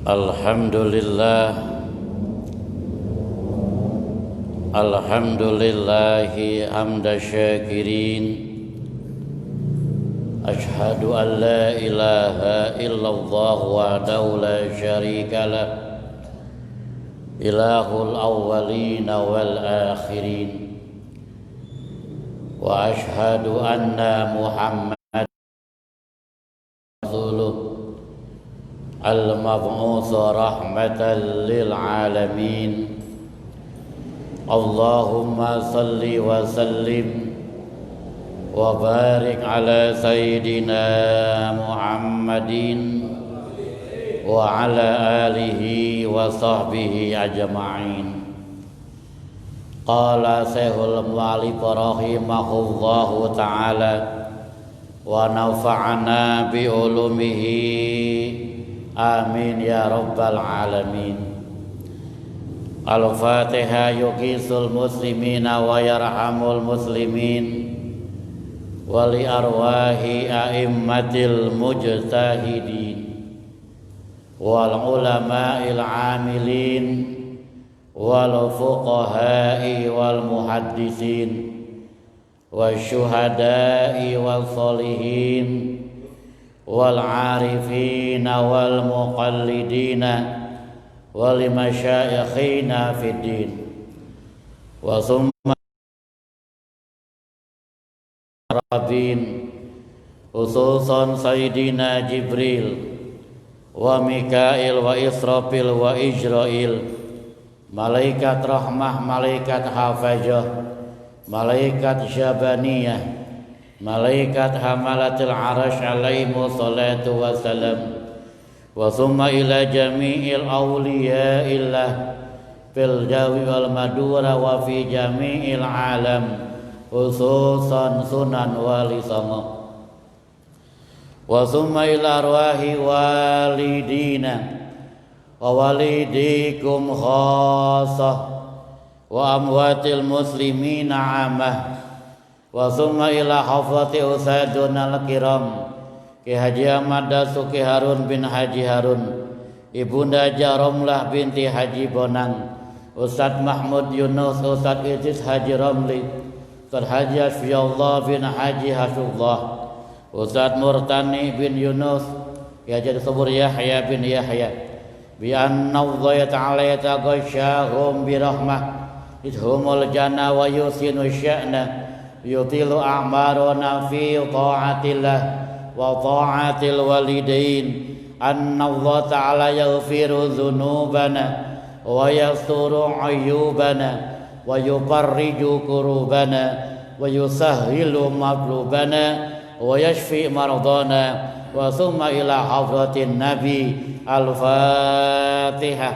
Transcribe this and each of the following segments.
Alhamdulillahi hamda syakirin. Ashhadu an la ilaha illallah wahdahu la syarika lah, ilahul awwalin wal akhirin. Wa ashhadu anna Muhammad rasuluh al-mab'uts rahmatan lil alamin. Allahumma salli wa sallim wa barik ala sayyidina Muhammadin wa ala alihi wa sahbihi ajma'in. Qala Syekhul Mu'allif rahimahullahu ta'ala wa nafa'ana bi ulumihi amin ya rabbal alamin. Al-Fatihah. Yuqisul muslimina wa yarhamul muslimin wa li arwahi a'immatil mujtahidin wal ulama'il amilin wal fuqaha'i wal muhaddisin wasyuhada'i wal sholihin wal arifina wal muqallidina wal masyayikhina fid din wa summa rabbin khususan Sayyidina Jibril wa Mikail wa Israfil wa Ijrail, malaikat rahmah, malaikat hafazah, malaikat syabaniyah, malaikat hamalatil arash alaihimu salatu wassalam. Wa summa ila jami'il awliya'illah fil jawi wal madura wa fi jami'il alam khususan Sunan Wali Songo. Wa summa ila arwahi walidina wa walidikum khassah wa amwatil muslimina amah. Wa summa ila hafati usaduna al-kiram Ki Haji Ahmad Dasuki Harun bin Haji Harun, Ibunda Jaromlah binti Haji Bonang, Ustadz Mahmud Yunus, Ustadz Idris Haji Romli, Ustadz Haji Asfiyullah bin Haji Hasubullah, Ustadz Murtani bin Yunus, Ki Haji Subur Yahya bin Yahya, bi anna Allah ta'ala yataghashahum bi rahmah idhumul jannah wa yusinu sya'na yutilu a'maruna fi ta'atillah wa ta'atil walidain. Anna Allah ta'ala yaghfiru dhunubana wa yasturu ayyubana wa yufarriju kurubana wa yusahhilu matlubana wa yashfi mardana. Wa summa ila hadratin nabi. Al-Fatihah.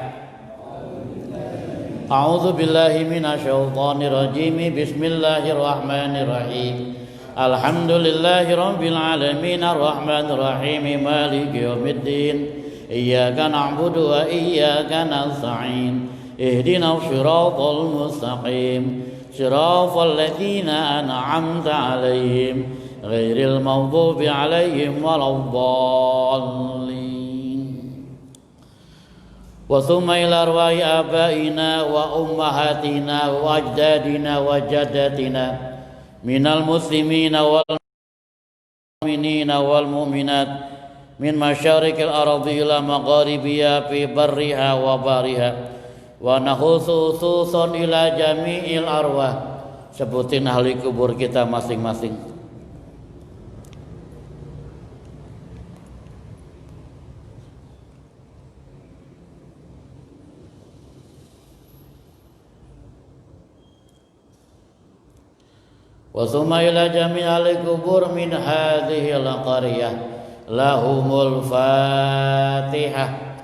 A'udzu billahi minasyaitonir rajim. Bismillahirrahmanirrahim. Alhamdulillahi rabbil alamin arrahmanir rahim maliki yaumiddin iyyaka na'budu wa iyyaka nasta'in ihdinas siratal mustaqim siratal ladzina an'amta 'alaihim ghairil maghdubi 'alaihim waladdallin. Wa summa ila arwahi abaina wa ummahatina wa ajdadina wa jaddatina minal muslimina wal mu'minina wal mu'minat min masyariqil ardi ila magharibiha fi barriha wa bariha wa nakhususun ila jami'il arwah. Sebutin ahli kubur kita masing-masing. Wa summa ila jami'il kubur min hadhil qaryah lahumul Fatihah.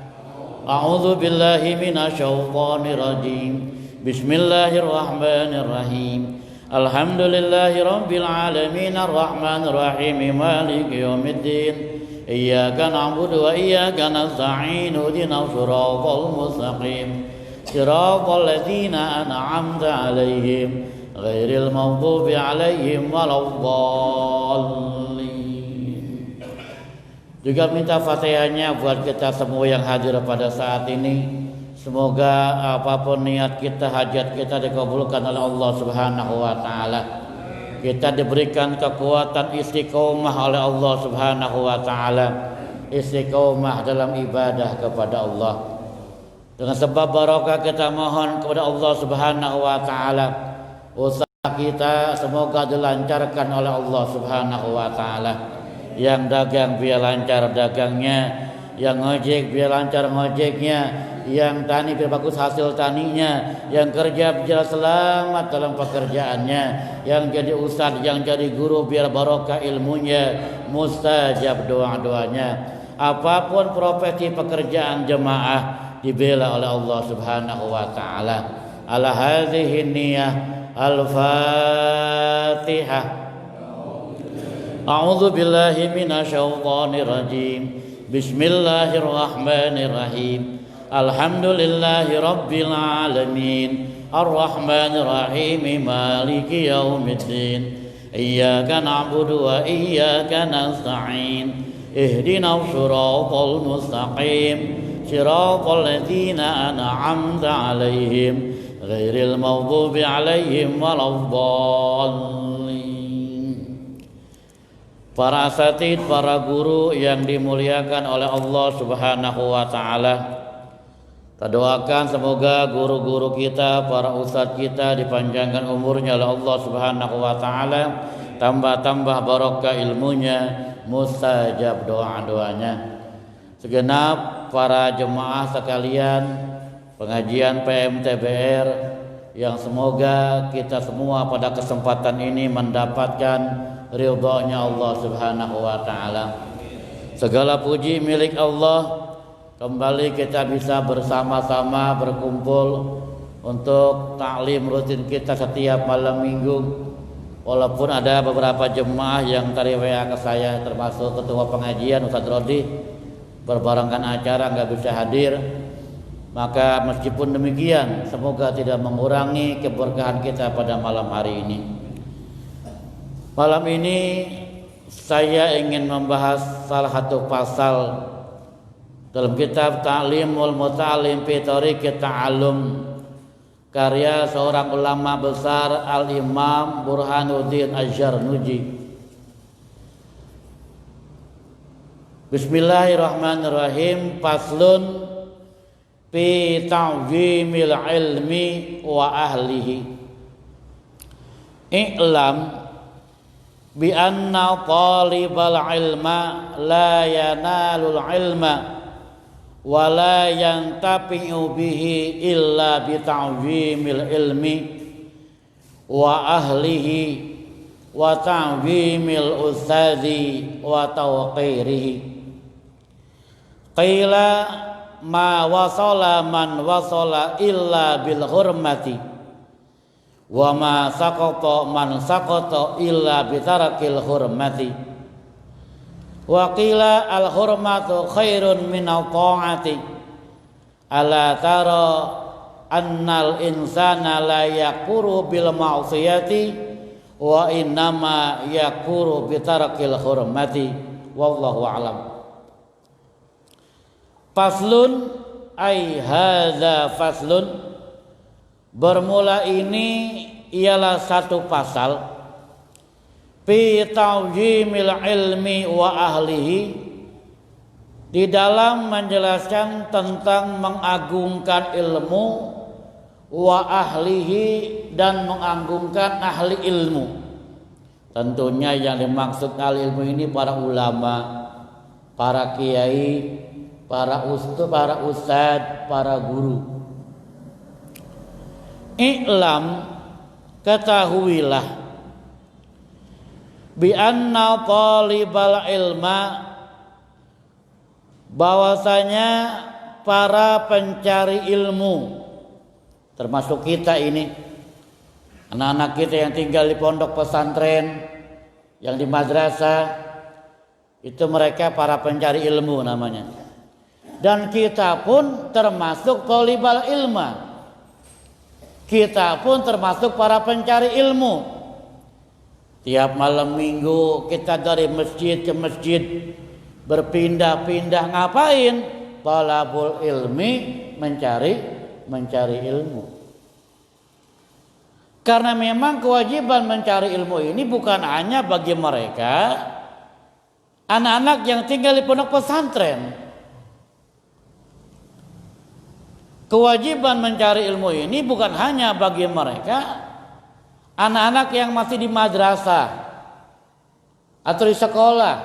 A'udzu billahi minasyaitonir rajim. Bismillahirrahmanirrahim. Alhamdulillahi rabbil alamin arrahmanir rahim maliki yaumiddin iyyaka na'budu wa iyyaka nasta'in ihdinas siratal mustaqim siratal ladzina an'amta 'alaihim ghairil maghdubi 'alaihim waladdallin. Juga minta Fatihahnya buat kita semua yang hadir pada saat ini. Semoga apapun niat kita, hajat kita dikabulkan oleh Allah Subhanahu wa taala. Kita diberikan kekuatan istiqomah oleh Allah Subhanahu wa taala. Istiqomah dalam ibadah kepada Allah. Dengan sebab barokah kita mohon kepada Allah Subhanahu wa taala, usaha kita semoga dilancarkan oleh Allah Subhanahu wa taala. Yang dagang biar lancar dagangnya, yang ngojek biar lancar ngojeknya, yang tani biar bagus hasil taninya, yang kerja biar selamat dalam pekerjaannya, yang jadi ustadz, yang jadi guru biar barokah ilmunya, mustajab doa-doanya. Apapun profesi pekerjaan jemaah dibela oleh Allah Subhanahu wa taala. Ala hadhihi niyyah al-Fatihah. A'udzu billahi minasyaitonir rajim. Bismillahirrahmanirrahim. Alhamdulillahi rabbil alamin. Arrahmanir rahim. Maliki yaumiddin. Iyyaka na'budu wa iyyaka nasta'in. Ihdinas siratal mustaqim. Siratal ladzina an'amta 'alaihim ghairil maghdubi 'alaihim waladdallin. Para asatidz, para guru yang dimuliakan oleh Allah Subhanahu wa taala. Kita doakan semoga guru-guru kita, para ustadz kita dipanjangkan umurnya oleh Allah Subhanahu wa taala, tambah-tambah barokah ilmunya, mustajab doa-doanya. Segenap para jemaah sekalian pengajian PMTBR yang semoga kita semua pada kesempatan ini mendapatkan ridhonya Allah Subhanahu wa taala. Segala puji milik Allah. Kembali kita bisa bersama-sama berkumpul untuk taklim rutin kita setiap malam minggu. Walaupun ada beberapa jemaah yang tadi WA ke saya, termasuk ketua pengajian Ustadz Rodi, berbarengan acara nggak bisa hadir. Maka meskipun demikian, semoga tidak mengurangi keberkahan kita pada malam hari ini. Malam ini saya ingin membahas salah satu pasal dalam kitab Ta'limul Muta'allim fi Thariqit Ta'allum, karya seorang ulama besar Al-Imam Burhanuddin Adz-Dzarnuji. Bismillahirrahmanirrahim. Faslun fi ta'zimil ilmi wa ahlihi. I'lam bi anna talibal ilma la yanalul ilma wa la yantafi'u bihi illa bi ta'zimil ilmi wa ahlihi wa ta'zimil ustadzi wa tawqirihi. Qila ma wasala man wasala illa bil hurmati wa ma saqata man saqata illa bi tarakil hurmati. Wa qila al hurmatu khairun min ta'ati. Ala tara annal insana la yakuru bil ma'siyati wa innama yakuru bi tarakil hurmati. Wallahu a'lam. Faslun ay hadza faslun. Bermula ini ialah satu pasal fi ta'zimil ilmi wa ahlihi, di dalam menjelaskan tentang mengagungkan ilmu, wa ahlihi, dan mengagungkan ahli ilmu. Tentunya yang dimaksud ahli ilmu ini para ulama, para kiai, para ustadz, para guru. I'lam, ketahuilah, bi anna talibal ilma, bahwasanya para pencari ilmu, termasuk kita ini, anak-anak kita yang tinggal di pondok pesantren, yang di madrasah, itu mereka para pencari ilmu namanya. Dan kita pun termasuk talibal ilma. Kita pun termasuk para pencari ilmu. Tiap malam minggu kita dari masjid ke masjid berpindah-pindah ngapain? Talabul ilmi, mencari ilmu. Karena memang kewajiban mencari ilmu ini bukan hanya bagi mereka anak-anak yang tinggal di pondok pesantren. Kewajiban mencari ilmu ini bukan hanya bagi mereka anak-anak yang masih di madrasah atau di sekolah,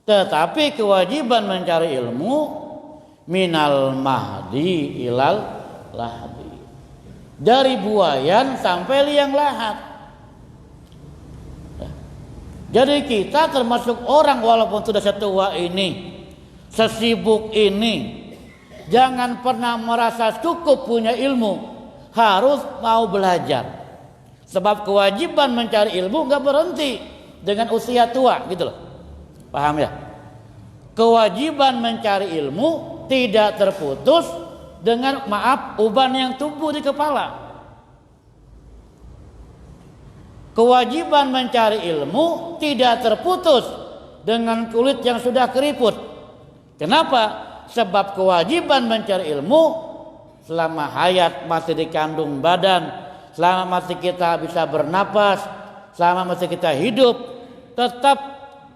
tetapi kewajiban mencari ilmu minal mahdi ilal lahdi, dari buayan sampai liang lahat. Jadi kita termasuk orang walaupun sudah setua ini, sesibuk ini, jangan pernah merasa cukup punya ilmu, harus mau belajar. Sebab kewajiban mencari ilmu nggak berhenti dengan usia tua, gitu loh. Paham ya? Kewajiban mencari ilmu tidak terputus dengan uban yang tumbuh di kepala. Kewajiban mencari ilmu tidak terputus dengan kulit yang sudah keriput. Kenapa? Sebab kewajiban mencari ilmu selama hayat masih dikandung badan, selama masih kita bisa bernapas, selama masih kita hidup, tetap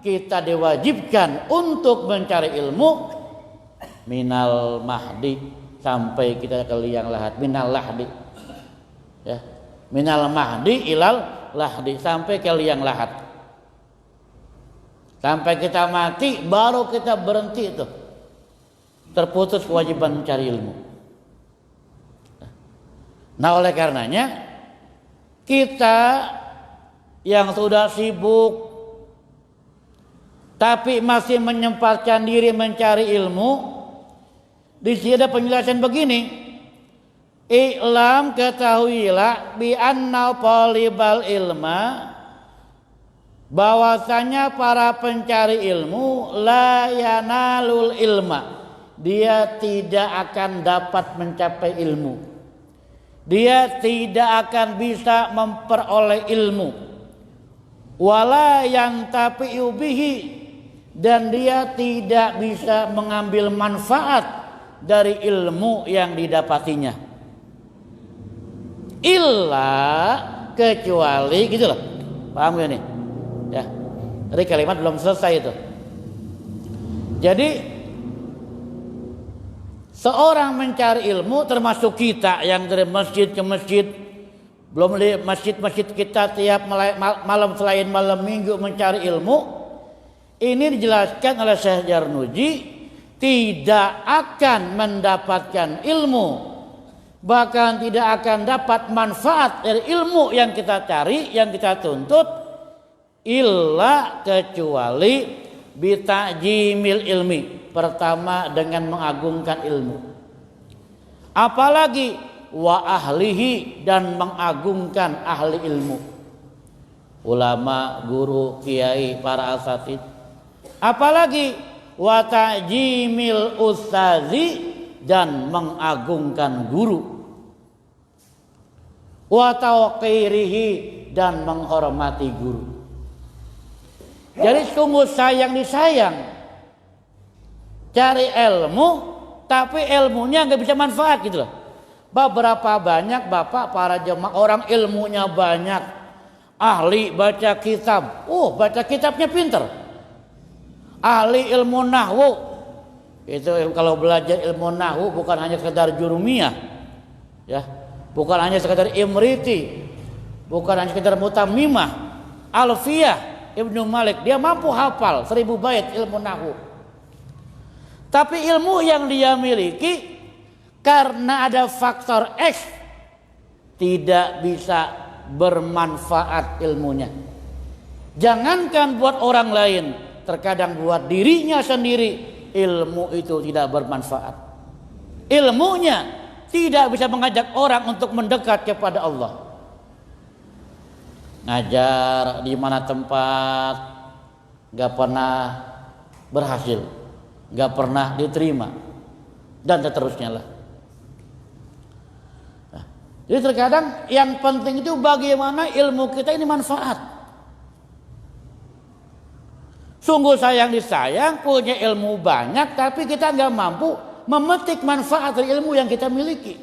kita diwajibkan untuk mencari ilmu minal mahdi sampai kita ke liang lahat, minal lahdi, ya, minal mahdi ilal lahdi, sampai ke liang lahat, sampai kita mati baru kita berhenti itu, terputus kewajiban mencari ilmu. Nah, oleh karenanya kita yang sudah sibuk tapi masih menyempatkan diri mencari ilmu, di sini ada penjelasan begini. I'lam, ketahuilah, bi anna talibal ilma, bahwasanya para pencari ilmu la yanalul ilma, dia tidak akan dapat mencapai ilmu, dia tidak akan bisa memperoleh ilmu, wala yantafi'u bihi, dan dia tidak bisa mengambil manfaat dari ilmu yang didapatinya, illa, kecuali, gitu loh. Paham gak nih? Ya, tadi kalimat belum selesai itu. Jadi seorang mencari ilmu, termasuk kita yang dari masjid ke masjid, belum di masjid-masjid kita tiap malam selain malam minggu mencari ilmu, ini dijelaskan oleh Syekh Jarnuji, tidak akan mendapatkan ilmu, bahkan tidak akan dapat manfaat dari ilmu yang kita cari, yang kita tuntut, illa, kecuali bitajimil ilmi, pertama dengan mengagungkan ilmu, apalagi wa ahlihi, dan mengagungkan ahli ilmu, ulama, guru, kiai, para asatid, apalagi wa ta'jimil ustazi, dan mengagungkan guru, wa tawqirihi, dan menghormati guru. Jadi sungguh sayang disayang cari ilmu tapi ilmunya nggak bisa manfaat, gitu loh. Beberapa banyak bapak para jemaah orang ilmunya banyak, ahli baca kitab, baca kitabnya pinter, ahli ilmu nahwu, itu kalau belajar ilmu nahwu bukan hanya sekedar jurumiyah, ya, bukan hanya sekedar imriti, bukan hanya sekedar mutammimah, alfiyah Ibnu Malik, dia mampu hafal 1000 bait ilmu nahwu. Tapi ilmu yang dia miliki karena ada faktor X tidak bisa bermanfaat ilmunya. Jangankan buat orang lain, terkadang buat dirinya sendiri ilmu itu tidak bermanfaat. Ilmunya tidak bisa mengajak orang untuk mendekat kepada Allah. Ngajar di mana tempat gak pernah berhasil, gak pernah diterima, dan seterusnya lah. Jadi terkadang yang penting itu bagaimana ilmu kita ini manfaat. Sungguh sayang disayang, punya ilmu banyak tapi kita nggak mampu memetik manfaat dari ilmu yang kita miliki.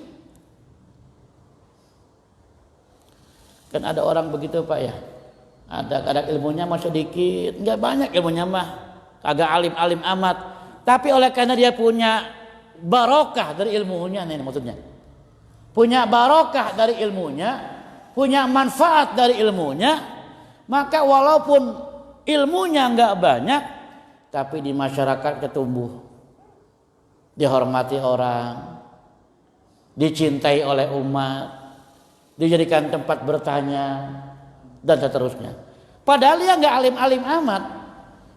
Kan ada orang begitu Pak ya. Ada ilmunya masih sedikit, nggak banyak ilmunya mah, agak alim-alim amat. Tapi oleh karena dia punya barokah dari ilmunya nih maksudnya. Punya barokah dari ilmunya, punya manfaat dari ilmunya, maka walaupun ilmunya nggak banyak, tapi di masyarakat ketumbuh, dihormati orang, dicintai oleh umat, dijadikan tempat bertanya, dan seterusnya. Padahal dia nggak alim-alim amat,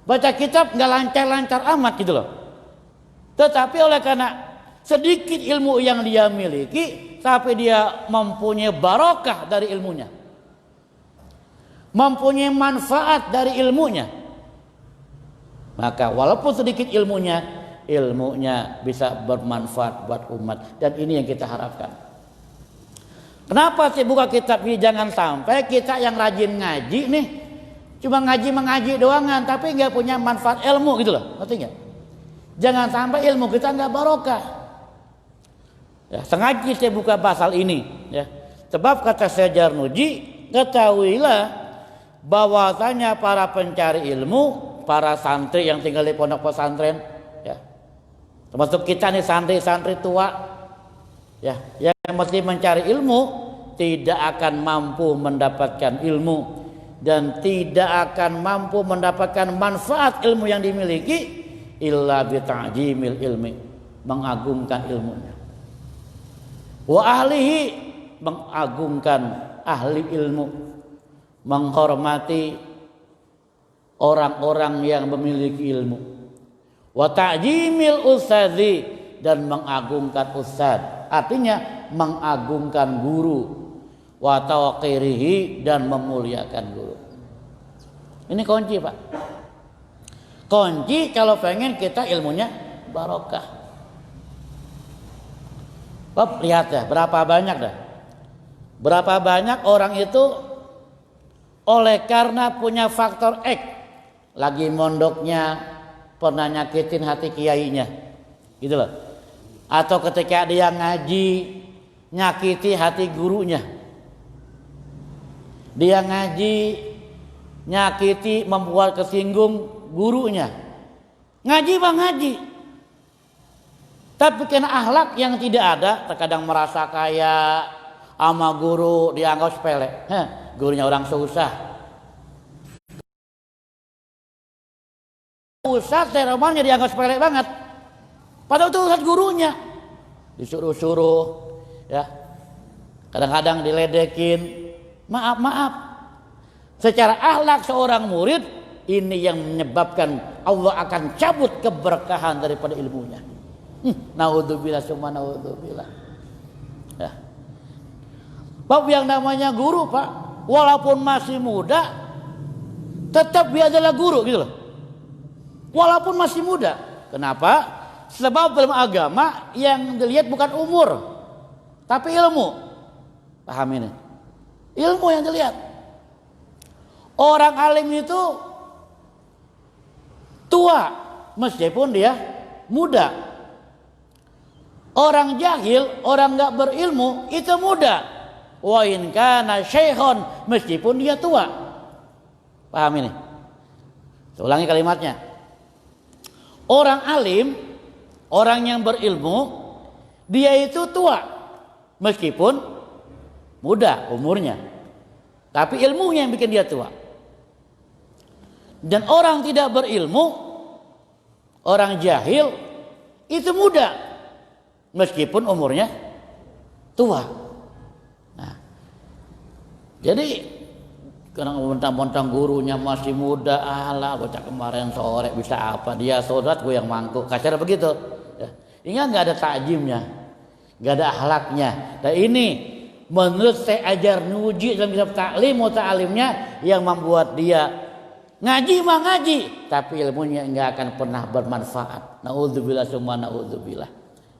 baca kitab nggak lancar-lancar amat gitu loh. Tetapi oleh karena sedikit ilmu yang dia miliki, tapi dia mempunyai barokah dari ilmunya, mempunyai manfaat dari ilmunya, maka walaupun sedikit ilmunya bisa bermanfaat buat umat. Dan ini yang kita harapkan. Kenapa sih buka kitab ini? Jangan sampai kita yang rajin ngaji nih cuma mengaji doangan tapi nggak punya manfaat ilmu gitu loh, ngerti nggak? Jangan sampai ilmu kita nggak barokah. Ya, sengaja saya buka pasal ini, ya. Sebab kata Syekh Jarnuji, ketahuilah bahwasanya para pencari ilmu, para santri yang tinggal di pondok pesantren, ya, termasuk kita nih santri-santri tua, ya, yang mesti mencari ilmu tidak akan mampu mendapatkan ilmu dan tidak akan mampu mendapatkan manfaat ilmu yang dimiliki illa bi ta'jimil ilmi, mengagungkan ilmunya. Wa ahlihi, mengagungkan ahli ilmu, menghormati orang-orang yang memiliki ilmu. Wa ta'jimil ustadzi, dan mengagungkan ustadz, artinya mengagungkan guru. Wa tawqirihi, dan memuliakan guru. Ini kunci Pak. Kunci kalau pengen kita ilmunya barokah. Bapak lihat ya, berapa banyak orang itu oleh karena punya faktor X, lagi mondoknya pernah nyakitin hati kiainya, gitu loh. Atau ketika dia ngaji nyakiti hati gurunya, dia ngaji nyakiti, membuat kesinggung gurunya. Ngaji bang ngaji, tapi kena akhlak yang tidak ada, terkadang merasa kaya sama guru dianggap sepele. Gurunya orang susah. Ustadz teromannya dianggap sepele banget. Padahal itu ustadz gurunya. Disuruh-suruh, ya. Kadang-kadang diledekin. Maaf. Secara akhlak seorang murid, ini yang menyebabkan Allah akan cabut keberkahan daripada ilmunya. Naudzubillah summa naudzubillah. Ya. Bab yang namanya guru Pak, walaupun masih muda, tetap dia adalah guru gitu loh. Walaupun masih muda. Kenapa? Sebab dalam agama yang dilihat bukan umur, tapi ilmu. Paham ini? Ilmu yang dilihat. Orang alim itu tua meskipun dia muda. Orang jahil, orang nggak berilmu itu muda. Wa in kana syaikhon, meskipun dia tua. Paham ini? Saya ulangi kalimatnya. Orang alim, orang yang berilmu, dia itu tua meskipun muda umurnya. Tapi ilmunya yang bikin dia tua. Dan orang tidak berilmu, orang jahil itu muda meskipun umurnya tua. Nah, jadi kadang mentang-mentang gurunya masih muda, alah bocah kemarin sore bisa apa, dia sholat gue yang mangkuk, kasar begitu. Ya. Ingat nggak ada takjimnya, nggak ada akhlaknya. Dan ini menurut Syekh Jarnuji dalam kitab Ta'lim Ta'alimnya yang membuat dia ngaji mah ngaji, tapi ilmunya nggak akan pernah bermanfaat. Naudzubillah summa naudzubillah.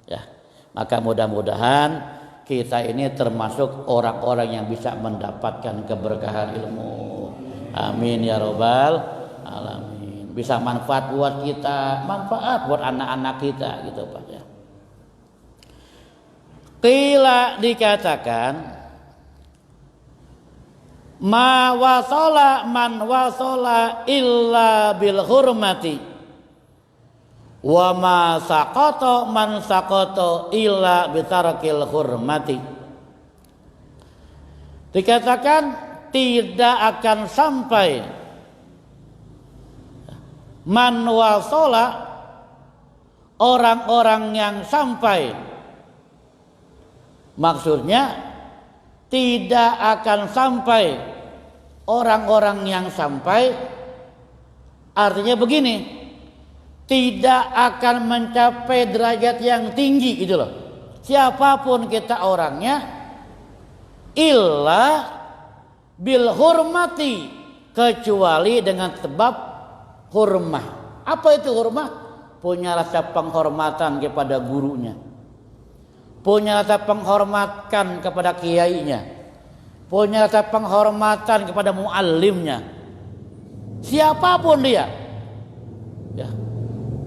Ya, maka mudah-mudahan kita ini termasuk orang-orang yang bisa mendapatkan keberkahan ilmu. Amin ya robbal alamin. bisa manfaat buat kita, manfaat buat anak-anak kita gitu Pak ya. Qila dikatakan ma wasala man wasala illa bil hurmati wa ma saqata man saqata illa bitarkil hurmati. Dikatakan tidak akan sampai man wasala orang-orang yang sampai, maksudnya tidak akan sampai orang-orang yang sampai, artinya begini, tidak akan mencapai derajat yang tinggi gitu loh. Siapapun kita orangnya, illa bil hurmati, kecuali dengan sebab hurmah. Apa itu hurmah? Punya rasa penghormatan kepada gurunya, punya rasa penghormatan kepada kiainya, punya rasa penghormatan kepada muallimnya. Siapapun dia, ya,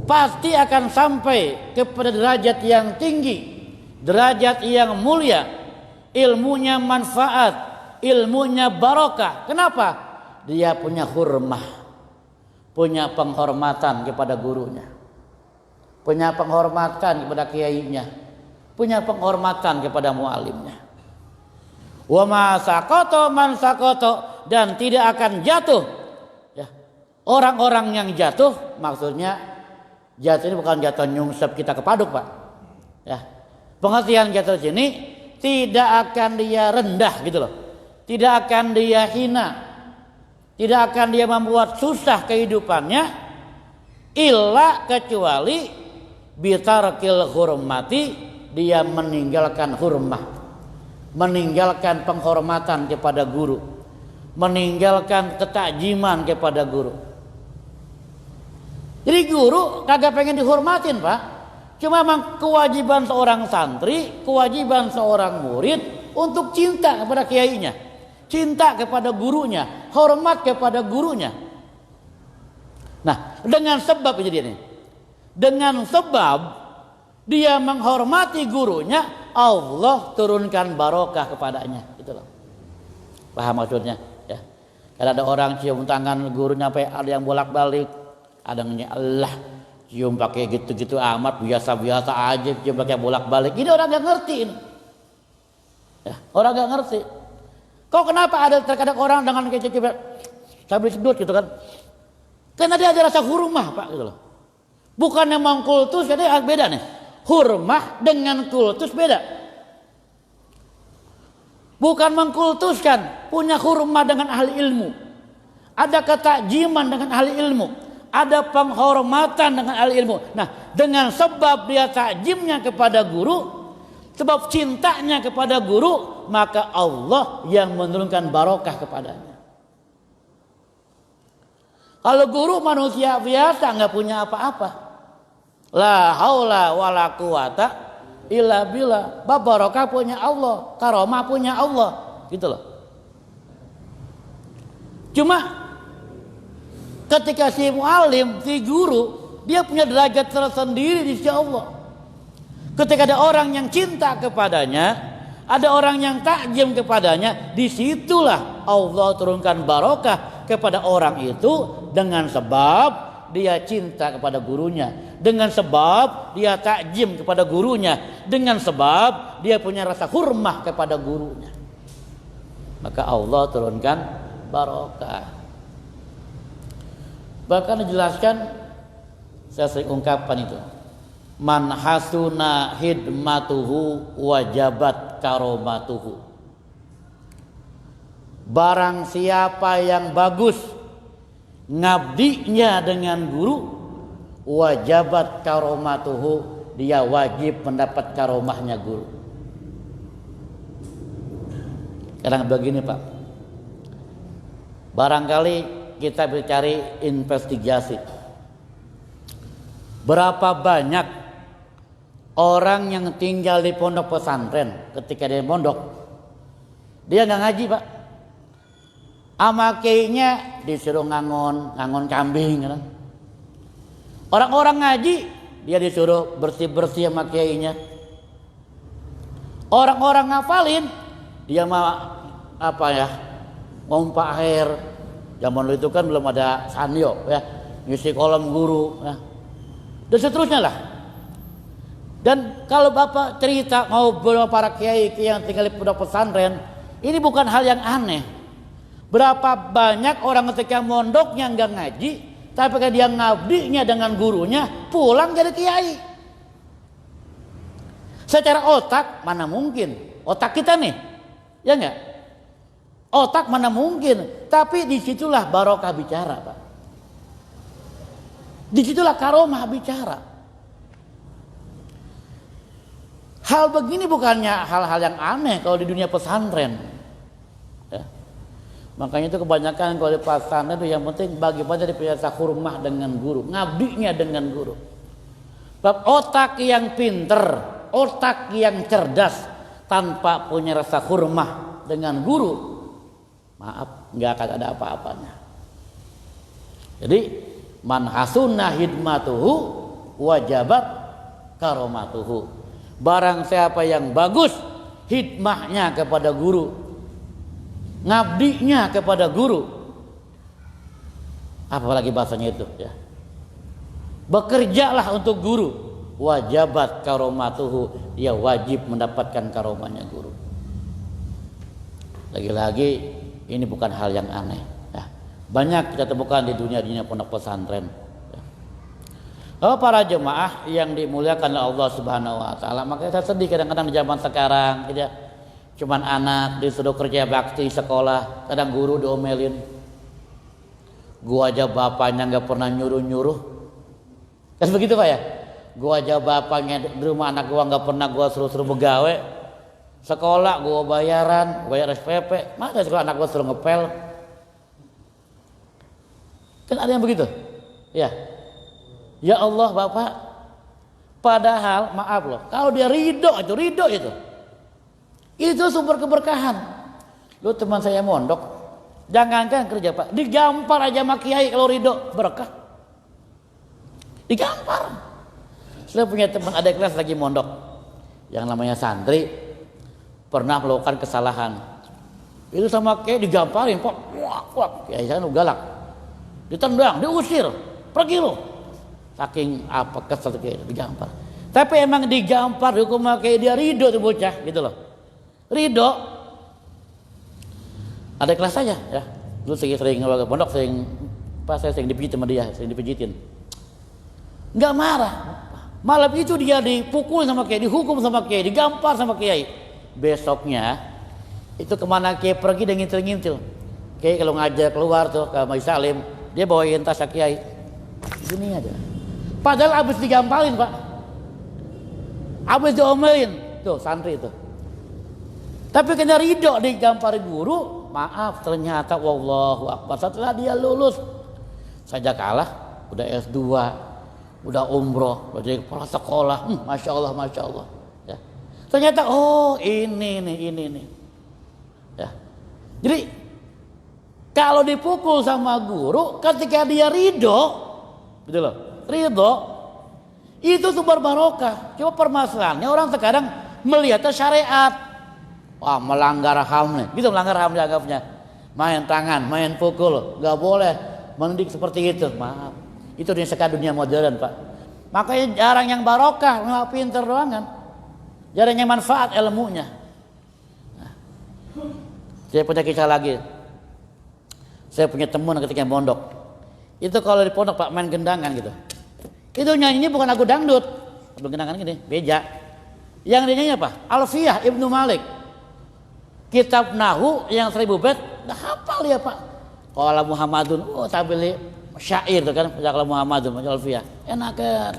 pasti akan sampai kepada derajat yang tinggi, derajat yang mulia, ilmunya manfaat, ilmunya barokah. Kenapa? Dia punya hurmah, punya penghormatan kepada gurunya, punya penghormatan kepada kiainya, punya penghormatan kepada muallimnya. Wa ma saqata man saqata, dan tidak akan jatuh ya, orang-orang yang jatuh, maksudnya jatuh ini bukan jatuh nyungsep kita kepaduk Pak ya. Pengertian jatuh sini tidak akan dia rendah gitu loh, tidak akan dia hina, tidak akan dia membuat susah kehidupannya, illa kecuali bitarkil hurmati, dia meninggalkan hurmah, meninggalkan penghormatan kepada guru, meninggalkan ketakjiman kepada guru. Jadi guru kagak pengen dihormatin Pak, cuma memang kewajiban seorang santri, kewajiban seorang murid untuk cinta kepada kiainya, cinta kepada gurunya, hormat kepada gurunya. Nah, dengan sebab ini dia nih, dengan sebab dia menghormati gurunya, Allah turunkan barokah kepadanya, gitu loh. Paham maksudnya? Ya. Kalau ada orang cium tangan gurunya sampai ada yang bolak-balik, ada yang Allah cium pakai gitu-gitu amat, biasa-biasa aja cium pakai bolak-balik. Ini orang nggak ngerti ini. Ya, orang nggak ngerti. Kok kenapa ada terkadang orang dengan kecil-kecil sambil sedut gitu kan? Karena dia ada rasa hurmah Pak, gitu loh. Bukan memang kultus, jadi beda nih. Hurmah dengan kultus beda. Bukan mengkultuskan, punya hurmah dengan ahli ilmu, ada ketakjiman dengan ahli ilmu, ada penghormatan dengan ahli ilmu. Nah, dengan sebab dia takjimnya kepada guru, sebab cintanya kepada guru, maka Allah yang menurunkan barokah kepadanya. Kalau guru manusia biasa nggak punya apa-apa, la haula wala quwata illa billah. Barokah punya Allah, karomah punya Allah, gitu loh. Cuma ketika si muallim, si guru, dia punya derajat tersendiri di sisi Allah. Ketika ada orang yang cinta kepadanya, ada orang yang takjim kepadanya, disitulah Allah turunkan barokah kepada orang itu, dengan sebab dia cinta kepada gurunya, dengan sebab dia takjim kepada gurunya, dengan sebab dia punya rasa hormat kepada gurunya, maka Allah turunkan barokah. Bahkan dijelaskan, saya sering ungkapkan itu, man hasuna hidmatuhu wajabat karomatuhu. Barang siapa yang bagus ngabdinya dengan guru, wajabat karomatuhu, dia wajib mendapat karomahnya guru. Kadang begini Pak, barangkali kita bercari investigasi, berapa banyak orang yang tinggal di pondok pesantren, ketika dia mondok, dia nggak ngaji Pak. Ama kiainya disuruh ngangon kambing kan? Orang-orang ngaji, dia disuruh bersih-bersih sama kiainya. Orang-orang ngafalin, dia mah apa ya, ngompa air. Zaman dulu itu kan belum ada sanyo ya, ngisi kolam guru ya. Dan seterusnya lah. Dan kalau Bapak cerita ngobrol para kiai yang tinggal di pondok pesantren, ini bukan hal yang aneh. Berapa banyak orang ketika mondoknya nggak ngaji, tapi ketika dia ngabdinya dengan gurunya, pulang jadi kiai. Secara otak mana mungkin? Otak kita nih, ya enggak? Otak mana mungkin? Tapi disitulah barokah bicara, Pak. Disitulah karomah bicara. Hal begini bukannya hal-hal yang aneh kalau di dunia pesantren. Ya. Makanya itu kebanyakan kalau di pesantren itu yang penting bagaimana dia rasa hormah dengan guru, ngabdinya dengan guru. Sebab otak yang pinter, otak yang cerdas tanpa punya rasa hormah dengan guru, maaf, nggak akan ada apa-apanya. Jadi man hasunna hidmatuhu wajabat karomatuhu. Barang siapa yang bagus hidmahnya kepada guru, ngabdinya kepada guru, apalagi bahasanya itu ya, bekerjalah untuk guru, wajabat karomatuhu, dia wajib mendapatkan karomahnya guru. Lagi-lagi ini bukan hal yang aneh ya. Banyak kita temukan di dunia pondok pesantren ya. Oh, para jemaah yang dimuliakan oleh Allah Subhanahu wa taala, makanya saya sedih kadang-kadang di zaman sekarang ya. Cuman anak disuruh kerja bakti sekolah, kadang guru diomelin. Gua aja bapaknya nggak pernah nyuruh-nyuruh. Kan begitu Pak ya? Gua aja bapaknya di rumah anak gua nggak pernah gua suruh-suruh begawe. Sekolah gua bayar SPP, masa sekolah anak gua suruh ngepel. Kan ada yang begitu? Ya. Ya Allah Bapak, padahal maaf loh, kalau dia ridho itu sumber keberkahan. Lu teman saya mondok, jangankan kerja Pak, digampar aja sama kiai kalau ridho, berkah. Digampar. Saya punya teman ada kelas lagi mondok, yang namanya santri, pernah melakukan kesalahan. Itu sama kiai digamparin, Pak, wah, kiai saya galak, ditendang, diusir, pergi lo. Saking apa kesel kayak digampar. Tapi emang digampar hukum kayak dia ridho tuh bocah gitu loh. Ridho. Ada kelas saja ya. Dulu sering ngeluar pondok saya sering dipijit sama dia, sering dipijitin. Enggak marah. Malam itu dia dipukul sama kiai, dihukum sama kiai, digampar sama kiai. Besoknya itu kemana kiai pergi dan ngintil-ngintil. Kiai kalau ngajak keluar tuh ke Majelis Salim, dia bawain tas kiai. Gini aja. Padahal habis digampalin Pak, habis diomelin tuh santri itu. Tapi kena ridho digampari guru, maaf ternyata wallahu akbar setelah dia lulus saja kalah, udah S2, udah umroh, udah jadi kepala sekolah, masya Allah ya. Ternyata oh ini nih ya. Jadi kalau dipukul sama guru ketika dia ridho, gitu loh, ridho itu sumber barokah. Cuma permasalahannya orang sekarang melihatnya syariat, wah melanggar HAM nih, gitu, melanggar HAM dianggapnya, main tangan, main pukul, nggak boleh mendidik seperti itu. Maaf, itu di sekarang dunia modern Pak. Makanya jarang yang barokah, nggak pinter doang kan, jarang yang manfaat ilmunya. Nah, saya punya kisah lagi. Saya punya teman ketika mondok, itu kalau di pondok Pak main gendangan gitu. Itu nyanyinya bukan lagu dangdut, gendangan gini, beja. Yang dia nyanyi apa? Alfiyah Ibnu Malik. Kitab Nahu yang 1000 bait, dah hafal dia Pak. Qala Muhammadun, oh tabili syair tuh kan, qala Muhammadun, Alfiyah. Enak kan.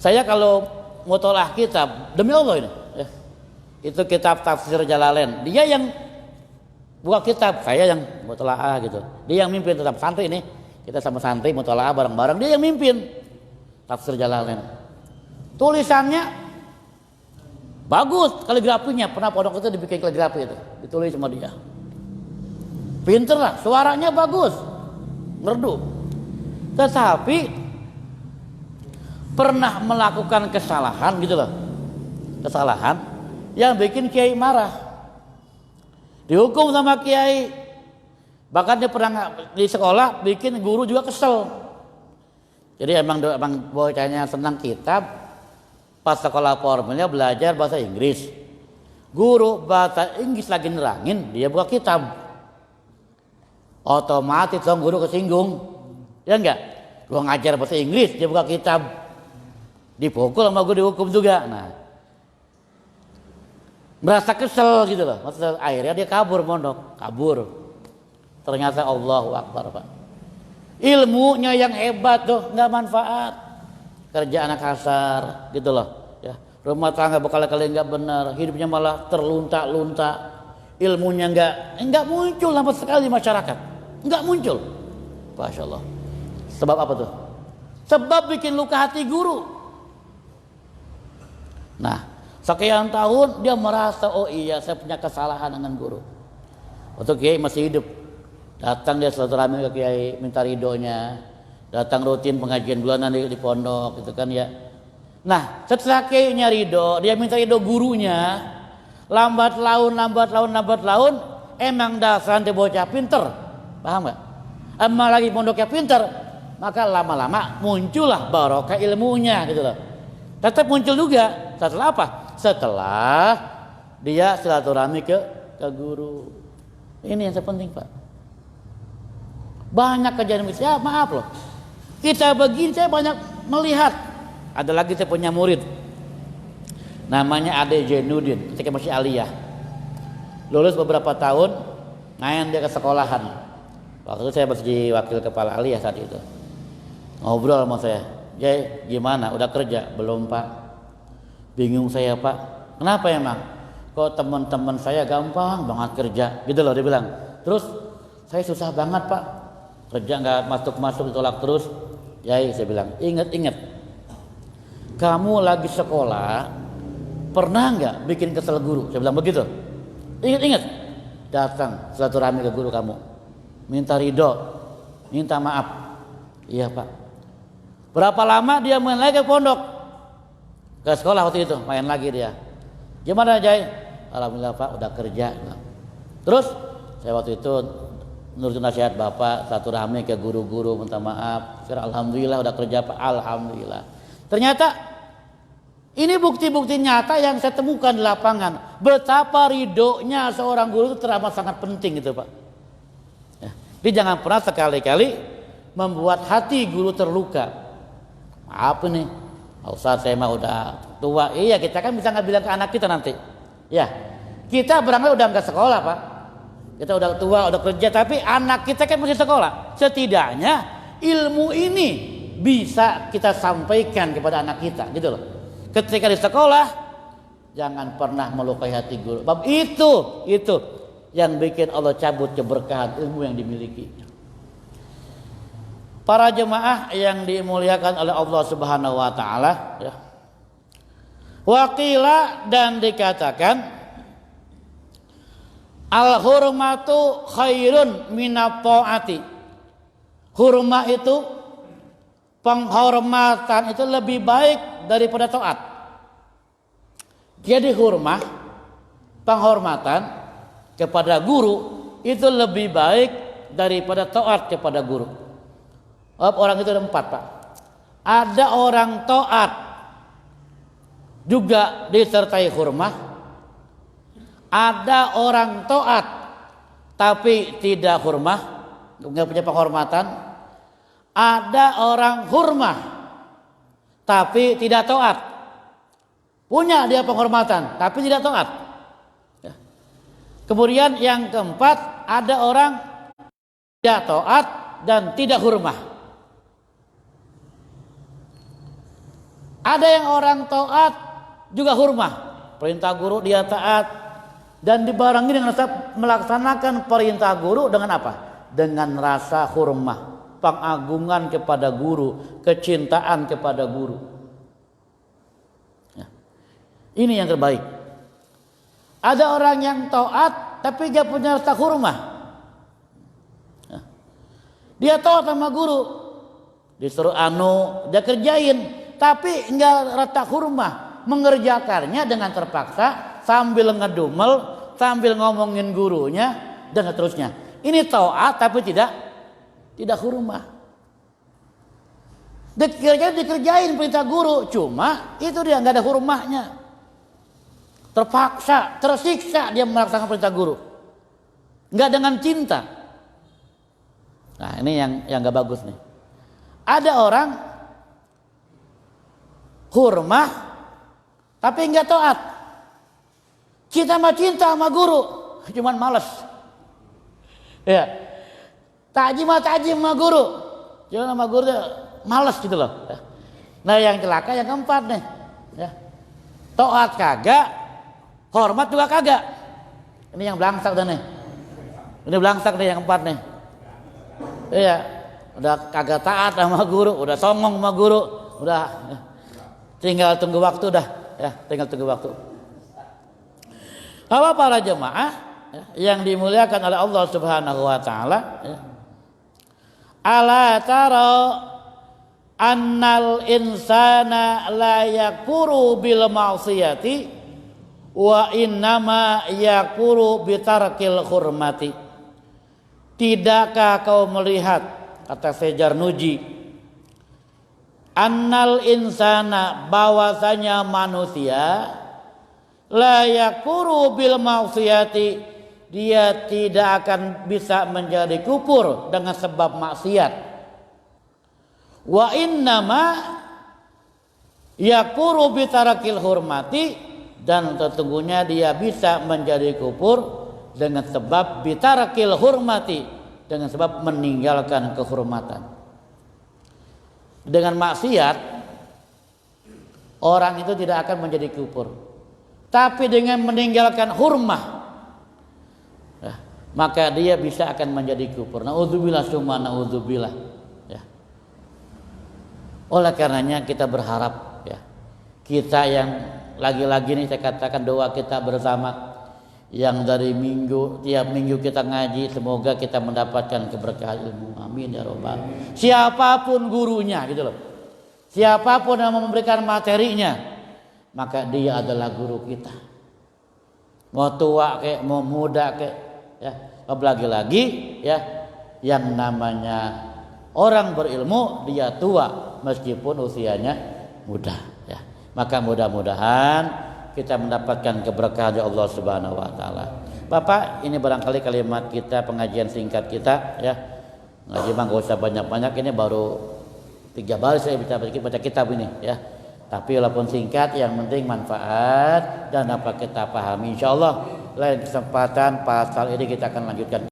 Saya kalau mutolaah kitab, demi Allah ini, ya, itu kitab tafsir Jalalain. Dia yang buka kitab, saya yang mutolaah gitu. Dia yang mimpin tetap santri ini. Kita sama santri mutolaah bareng-bareng, dia yang mimpin tafsir Jalalain. Tulisannya bagus, kaligrafinya pernah pondok itu dibikin kaligrafi itu, ditulis sama dia. Pinter lah, suaranya bagus, merdu. Tetapi pernah melakukan kesalahan gitu loh. Kesalahan yang bikin kiai marah. Dihukum sama kiai. Bahkan dia pernah di sekolah bikin guru juga kesel. Jadi emang bocahnya senang kitab. Pas sekolah formalnya belajar bahasa Inggris. Guru bahasa Inggris lagi nerangin, dia buka kitab. Otomatis dong guru kesinggung. Ya enggak? Gua ngajar bahasa Inggris, dia buka kitab. Dipukul sama guru, dihukum juga. Nah, merasa kesel gitu loh. Maksudnya akhirnya dia kabur mondok, kabur. Ternyata Allahu Akbar, Pak. Ilmunya yang hebat tuh nggak manfaat. Kerja anak kasar gitu loh. Ya, rumah tangga berkali-kali nggak benar, hidupnya malah terlunta-lunta. Ilmunya nggak muncul sama sekali di masyarakat. Nggak muncul. Masya Allah. Sebab apa tuh? Sebab bikin luka hati guru. Nah, sekian tahun dia merasa, oh iya saya punya kesalahan dengan guru. Waktu kiai masih hidup, datang dia silaturahmi ke kiai, minta ridhonya, datang rutin pengajian bulanan di pondok gitu kan ya. Nah, setelah kiainya ridho, dia minta ridho gurunya. Lambat laun, emang dasar dia bocah pinter, paham nggak? Emak lagi pondoknya pinter, maka lama-lama muncullah barokah ilmunya gitu loh. Tetap muncul juga setelah apa? Setelah dia silaturahmi ke guru. Ini yang terpenting, Pak. Banyak kejadian ya maaf loh. Kita begini saya banyak melihat. Ada lagi saya punya murid. Namanya Ade Jainuddin, ketika masih aliyah. Lulus beberapa tahun, main dia ke sekolahan. Waktu itu saya masih wakil kepala aliyah saat itu. Ngobrol sama saya, Jai gimana? Udah kerja? Belum Pak. Bingung saya Pak. Kenapa emang? Kok teman-teman saya gampang banget kerja? Gitu loh dia bilang. Terus saya susah banget Pak. Kerja nggak masuk ditolak terus. Jai saya bilang, ingat. Kamu lagi sekolah, pernah nggak bikin kesel guru? Saya bilang begitu. Ingat. Datang silaturahmi ke guru kamu. Minta ridho, minta maaf. Iya Pak. Berapa lama dia main lagi ke pondok? Ke sekolah waktu itu, main lagi dia. Gimana Jai? Alhamdulillah Pak, udah kerja. Terus saya waktu itu nurutin nasihat Bapak, silaturahmi ke guru-guru, minta maaf. Sekarang alhamdulillah udah kerja Pak, alhamdulillah. Ternyata ini bukti-bukti nyata yang saya temukan di lapangan. Betapa ridhonya seorang guru itu teramat sangat penting gitu Pak. Ya. Jadi jangan pernah sekali-kali membuat hati guru terluka. Apa nih? Ustaz saya mah udah tua. Iya kita kan bisa nggak bilang ke anak kita nanti. Ya kita barangkali udah nggak sekolah Pak. Kita udah tua, udah kerja. Tapi anak kita kan masih sekolah. Setidaknya ilmu ini bisa kita sampaikan kepada anak kita gitu loh. Ketika di sekolah jangan pernah melukai hati guru. Bab itu yang bikin Allah cabut keberkahan ilmu yang dimiliki. Para jemaah yang dimuliakan oleh Allah Subhanahu wa taala ya. Waqila dan dikatakan al hurmatu khairun minat taati. Hurma itu, penghormatan itu lebih baik daripada taat. Jadi hormat, penghormatan kepada guru itu lebih baik daripada taat kepada guru. Orang itu ada 4 Pak. Ada orang taat juga disertai hormat. Ada orang taat tapi tidak hormat, nggak punya penghormatan. Ada orang hormat tapi tidak taat. Punya dia penghormatan tapi tidak taat. Ya. Kemudian yang keempat, ada orang tidak taat dan tidak hormat. Ada yang orang taat juga hormat. Perintah guru dia taat dan dibarengi dengan melaksanakan perintah guru dengan apa? Dengan rasa hormat, pengagungan kepada guru, kecintaan kepada guru. Ya. Ini yang terbaik. Ada orang yang taat tapi dia punya rasa hormat. Ya. Dia taat sama guru, disuruh dia kerjain. tapi enggak retak hurmah, mengerjakannya dengan terpaksa sambil ngedumel, sambil ngomongin gurunya dan seterusnya. Ini taat tapi tidak hurmah. Dikerjain perintah guru, cuma itu dia nggak ada hurmahnya. Terpaksa, tersiksa dia melaksanakan perintah guru, nggak dengan cinta. Nah ini yang nggak bagus nih. Ada orang hurmah tapi nggak taat. Kita mah cinta sama guru, cuman malas. Ya, takjim sama guru, cuman sama guru malas gitu loh. Nah yang celaka yang keempat nih, ya. Taat kagak, hormat juga kagak. Ini yang belangsak dah nih. Ini belangsak nih yang keempat nih. Iya, udah kagak taat sama guru, udah songong sama guru, udah tinggal tunggu waktu dah, ya tinggal tunggu waktu. Apa para jemaah yang dimuliakan oleh Allah Subhanahu wa taala, ya. Ala tara annal insana la yakuru bil ma'siyati wa innama yakuru bitarkil hurmati. Tidakkah kau melihat, kata Sejarnuji, annal insana, bahwasanya manusia, la yakuru bil ma'siyati, dia tidak akan bisa menjadi kufur dengan sebab maksiat. Wa innama yakuru bitarakil hurmati, dan sesungguhnya dia bisa menjadi kufur dengan sebab bitarakil hurmati, dengan sebab meninggalkan kehormatan. Dengan maksiat orang itu tidak akan menjadi kufur, tapi dengan meninggalkan hurmah, ya, maka dia bisa akan menjadi kufur. Naudzubillah summa naudzubillah, ya. Oleh karenanya kita berharap, ya, kita yang lagi-lagi ini saya katakan doa kita bersama, yang dari tiap minggu kita ngaji, semoga kita mendapatkan keberkahan ilmu, amin ya robbal. Siapapun gurunya gitu loh, siapapun yang memberikan materinya, maka dia adalah guru kita. Mau tua kek, mau muda kek, ya. Apalagi lagi, ya, yang namanya orang berilmu dia tua meskipun usianya muda, ya. Maka mudah-mudahan kita mendapatkan keberkahan dari Allah Subhanahu wa taala. Bapak, ini barangkali kalimat kita, pengajian singkat kita, ya. Ngaji mah enggak usah banyak-banyak, ini baru 3 baris saya baca kitab ini, ya. Tapi walaupun singkat, yang penting manfaat dan dapat kita pahami. Insyaallah lain kesempatan pasal ini kita akan lanjutkan.